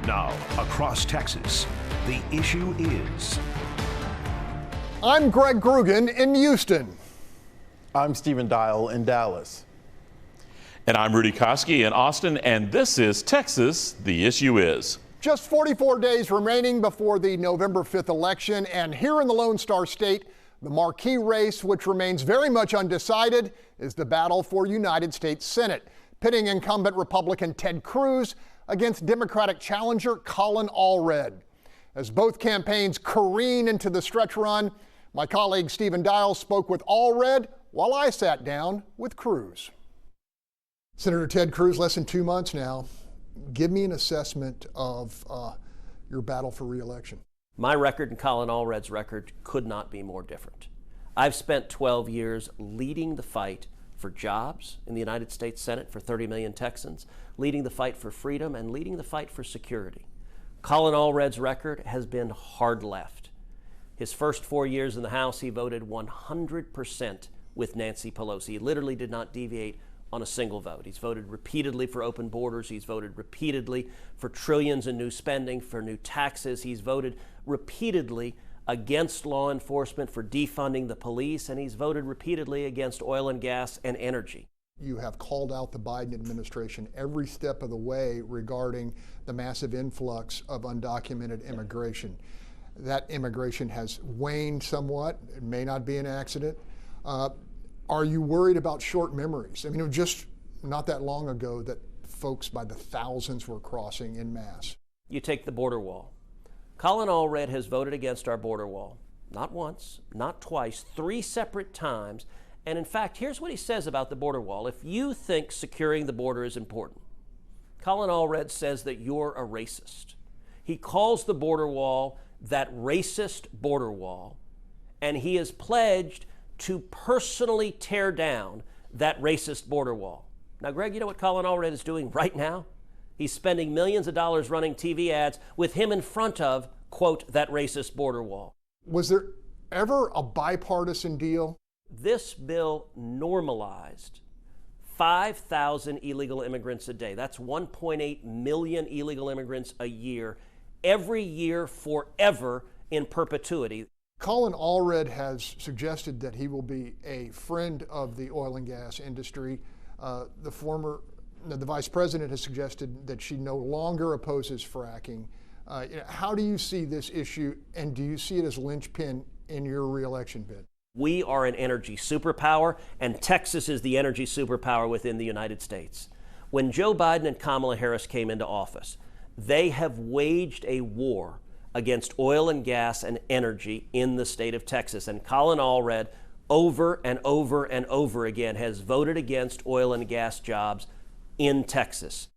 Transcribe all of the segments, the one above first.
Now, across Texas, the issue is. I'm Greg Grugan in Houston. I'm Stephen Dial in Dallas. And I'm Rudy Koski in Austin, and this is Texas, the issue is. Just 44 days remaining before the November 5th election, and here in the Lone Star State, the marquee race, which remains very much undecided, is the battle for United States Senate, pitting incumbent Republican Ted Cruz against Democratic challenger Colin Allred. As both campaigns careen into the stretch run, my colleague Stephen Dial spoke with Allred while I sat down with Cruz. Senator Ted Cruz, less than 2 months now. Give me an assessment of your battle for re-election. My record and Colin Allred's record could not be more different. I've spent 12 years leading the fight for jobs in the United States Senate for 30 million Texans, leading the fight for freedom, and leading the fight for security. Colin Allred's record has been hard left. His first 4 years in the House, he voted 100% with Nancy Pelosi. He literally did not deviate on a single vote. He's voted repeatedly for open borders. He's voted repeatedly for trillions in new spending, for new taxes. He's voted repeatedly against law enforcement, for defunding the police, and he's voted repeatedly against oil and gas and energy. You have called out the Biden administration every step of the way regarding the massive influx of undocumented immigration. That immigration has waned somewhat. It may not be an accident. Are you worried about short memories? I mean, it was just not that long ago that folks by the thousands were crossing en masse. You take the border wall. Colin Allred has voted against our border wall. Not once, not twice, 3 separate times. And in fact, here's what he says about the border wall. If you think securing the border is important, Colin Allred says that you're a racist. He calls the border wall that racist border wall, and he has pledged to personally tear down that racist border wall. Now, Greg, you know what Colin Allred is doing right now? He's spending millions of dollars running TV ads with him in front of, quote, that racist border wall. Was there ever a bipartisan deal? This bill normalized 5,000 illegal immigrants a day. That's 1.8 million illegal immigrants a year, every year forever in perpetuity. Colin Allred has suggested that he will be a friend of the oil and gas industry. The vice president has suggested that she no longer opposes fracking. How do you see this issue, and do you see it as linchpin in your reelection bid? We are an energy superpower, and Texas is the energy superpower within the United States. When Joe Biden and Kamala Harris came into office, they have waged a war against oil and gas and energy in the state of Texas. And Colin Allred, over and over and over again, has voted against oil and gas jobs in Texas.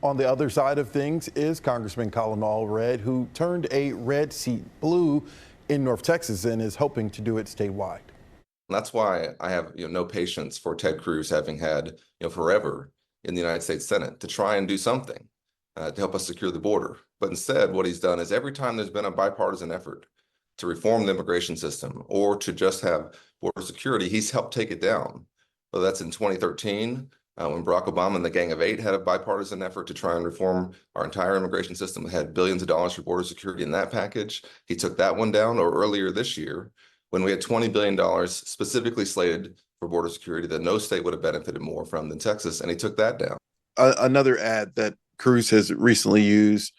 On the other side of things is Congressman Colin Allred, who turned a red seat blue in North Texas and is hoping to do it statewide. That's why I have no patience for Ted Cruz having had forever in the United States Senate to try and do something to help us secure the border. But instead, what he's done is every time there's been a bipartisan effort to reform the immigration system or to just have border security, he's helped take it down. Whether that's in 2013, when Barack Obama and the Gang of Eight had a bipartisan effort to try and reform our entire immigration system, had billions of dollars for border security in that package. He took that one down. Or earlier this year, when we had $20 billion specifically slated for border security that no state would have benefited more from than Texas, and he took that down. Another ad that Cruz has recently used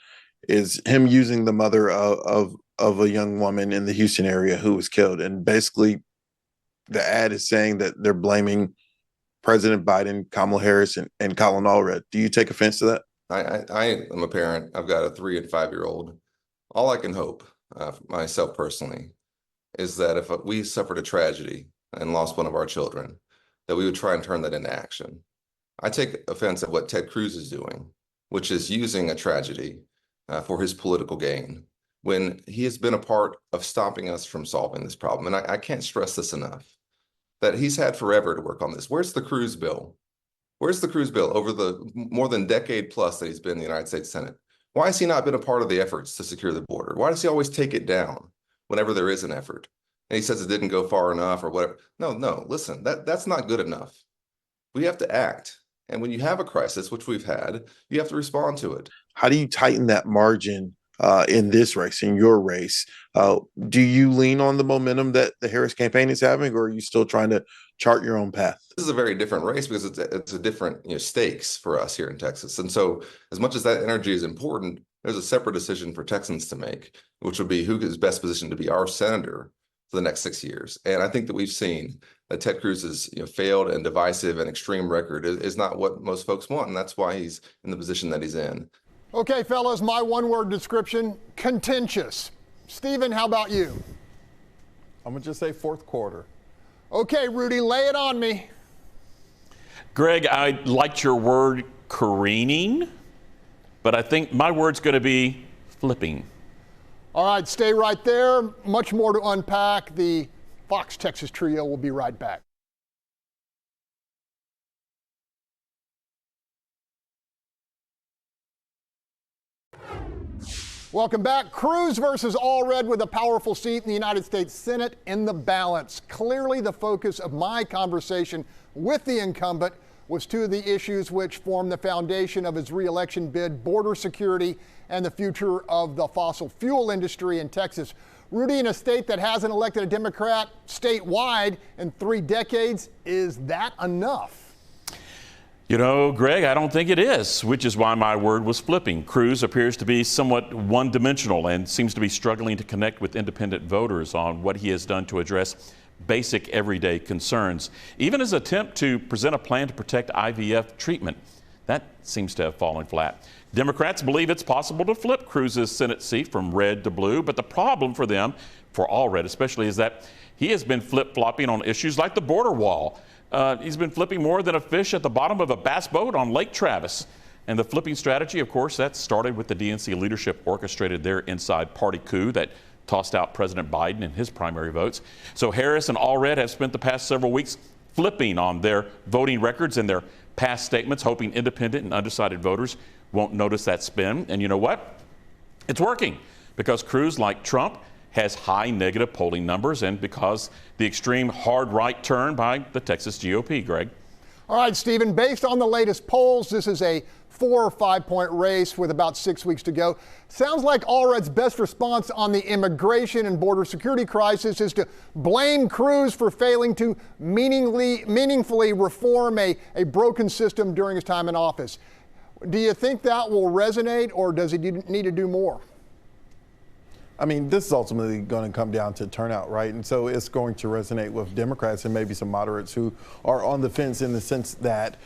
is him using the mother of a young woman in the Houston area who was killed. And basically, the ad is saying that they're blaming President Biden, Kamala Harris, and Colin Allred. Do you take offense to that? I am a parent. I've got a 3- and 5-year-old. All I can hope, myself personally, is that if we suffered a tragedy and lost one of our children, that we would try and turn that into action. I take offense at what Ted Cruz is doing, which is using a tragedy for his political gain, when he has been a part of stopping us from solving this problem. And I can't stress this enough, that he's had forever to work on this. Where's the Cruz bill? Where's the Cruz bill over the more than decade plus that he's been in the United States Senate? Why has he not been a part of the efforts to secure the border? Why does he always take it down whenever there is an effort? And he says it didn't go far enough or whatever. No, listen, that's not good enough. We have to act. And when you have a crisis, which we've had, you have to respond to it. how do you tighten that margin in this race, in your race? Do you lean on the momentum that the Harris campaign is having, or are you still trying to chart your own path? This is a very different race because it's a different stakes for us here in Texas. And so as much as that energy is important, there's a separate decision for Texans to make, which would be who is best positioned to be our senator for the next 6 years. And I think that we've seen that Ted Cruz's failed and divisive and extreme record is not what most folks want. And that's why he's in the position that he's in. Okay, fellas, my one-word description, contentious. Stephen, how about you? I'm going to just say fourth quarter. Okay, Rudy, lay it on me. Greg, I liked your word careening, but I think my word's going to be flipping. All right, stay right there. Much more to unpack. The Fox Texas Trio will be right back. Welcome back. Cruz versus Allred with a powerful seat in the United States Senate in the balance. Clearly the focus of my conversation with the incumbent was two of the issues which form the foundation of his re-election bid, border security and the future of the fossil fuel industry in Texas. Rudy, in a state that hasn't elected a Democrat statewide in 3 decades, is that enough? You know, Greg, I don't think it is, which is why my word was flipping. Cruz appears to be somewhat one-dimensional and seems to be struggling to connect with independent voters on what he has done to address basic everyday concerns. Even his attempt to present a plan to protect IVF treatment, that seems to have fallen flat. Democrats believe it's possible to flip Cruz's Senate seat from red to blue, but the problem for them, for Allred especially, is that he has been flip-flopping on issues like the border wall. He's been flipping more than a fish at the bottom of a bass boat on Lake Travis. And the flipping strategy, of course, that started with the DNC leadership orchestrated their inside party coup that tossed out President Biden in his primary votes. So Harris and Allred have spent the past several weeks flipping on their voting records and their past statements, hoping independent and undecided voters won't notice that spin. And you know what? It's working, because Cruz, like Trump, has high negative polling numbers, and because the extreme hard right turn by the Texas GOP, Greg. All right, Stephen, based on the latest polls, this is a 4 or 5 point race with about 6 weeks to go. Sounds like Allred's best response on the immigration and border security crisis is to blame Cruz for failing to meaningfully reform a broken system during his time in office. Do you think that will resonate, or does he need to do more? I mean, this is ultimately going to come down to turnout, right? And so it's going to resonate with Democrats and maybe some moderates who are on the fence, in the sense that,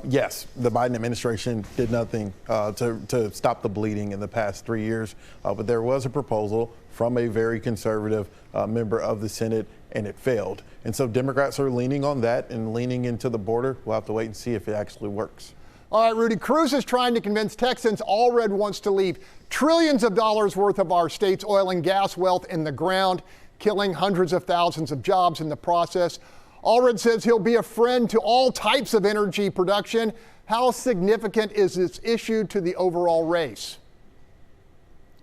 yes, the Biden administration did nothing to stop the bleeding in the past 3 years, but there was a proposal from a very conservative member of the Senate, and it failed. And so Democrats are leaning on that and leaning into the border. We'll have to wait and see if it actually works. All right, Rudy, Cruz is trying to convince Texans Allred wants to leave trillions of dollars worth of our state's oil and gas wealth in the ground, killing hundreds of thousands of jobs in the process. Allred says he'll be a friend to all types of energy production. How significant is this issue to the overall race?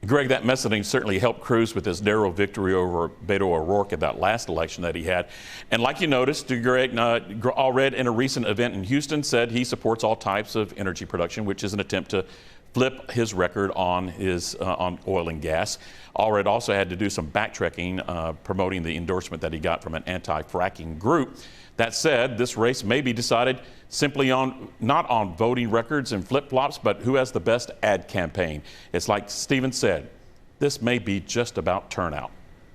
Greg, that messaging certainly helped Cruz with his narrow victory over Beto O'Rourke at that last election that he had. And like you noticed, Greg, Allred in a recent event in Houston said he supports all types of energy production, which is an attempt to flip his record on on oil and gas. Allred also had to do some backtracking, promoting the endorsement that he got from an anti-fracking group. That said, this race may be decided simply not on voting records and flip-flops, but who has the best ad campaign. It's like Stephen said, this may be just about turnout.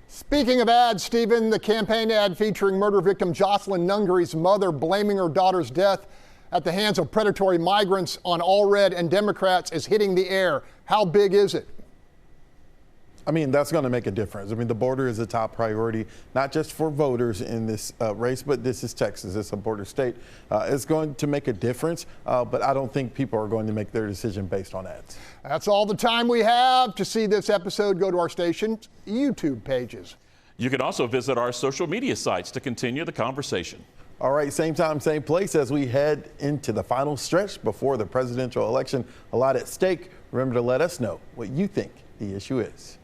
Speaking of ads, Stephen, the campaign ad featuring murder victim Jocelyn Nungari's mother blaming her daughter's death at the hands of predatory migrants on Allred and Democrats is hitting the air. How big is it? I mean, that's going to make a difference. I mean, the border is a top priority, not just for voters in this race, but this is Texas. It's a border state. It's going to make a difference, but I don't think people are going to make their decision based on ads. That's all the time we have. To see this episode, go to our station's YouTube pages. You can also visit our social media sites to continue the conversation. All right, same time, same place as we head into the final stretch before the presidential election. A lot at stake. Remember to let us know what you think the issue is.